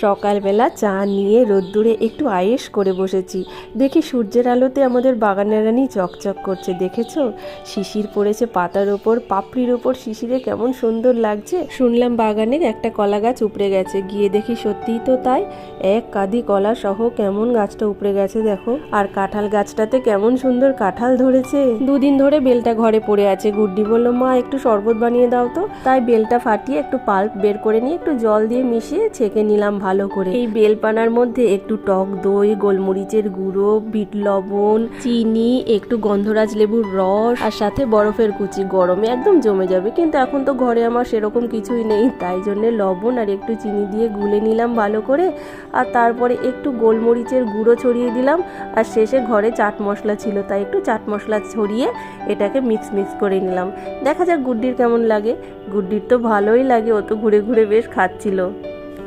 সকালবেলা চা নিয়ে রোদ্দুরে একটু আয়েশ করে বসেছি। দেখি সূর্যের আলোতে আমাদের বাগানের রানী চকচক করছে, দেখেছো? শিশির পড়েছে পাতার ওপর, পাপড়ির ওপর শিশিরে কেমন সুন্দর লাগছে। শুনলাম বাগানের একটা কলা গাছ উপড়ে গেছে, গিয়ে দেখি সত্যিই তো তাই। এক কাঁদি কলা সহ কেমন গাছটা উপড়ে গেছে দেখো। আর কাঁঠাল গাছটাতে কেমন সুন্দর কাঁঠাল ধরেছে। দুদিন ধরে বেলটা ঘরে পড়ে আছে। গুড্ডি বলল, মা একটু শরবত বানিয়ে দাও তো। তাই বেলটা ফাটিয়ে একটু পাল্প বের করে নিয়ে একটু জল দিয়ে মিশিয়ে ছেঁকে নিলাম ভালো করে। এই বেলপানার মধ্যে একটু টক দই, গোলমরিচের গুঁড়ো, বিট লবণ, চিনি, একটু গন্ধরাজ লেবুর রস আর সাথে বরফের কুচি। গরমে একদম জমে যাবে, কিন্তু এখন তো ঘরে আমার সেরকম কিছুই নেই, তাই জন্য লবণ আর একটু চিনি দিয়ে গুলে নিলাম ভালো করে। আর তারপরে একটু গোলমরিচের গুঁড়ো ছড়িয়ে দিলাম। আর শেষে ঘরে চাট মশলা ছিল, তাই একটু চাট মশলা ছড়িয়ে এটাকে মিক্স করে নিলাম। দেখা যাক গুড্ডির কেমন লাগে। গুড্ডির তো ভালোই লাগে, ও তো ঘুরে ঘুরে বেশ খাচ্ছিল।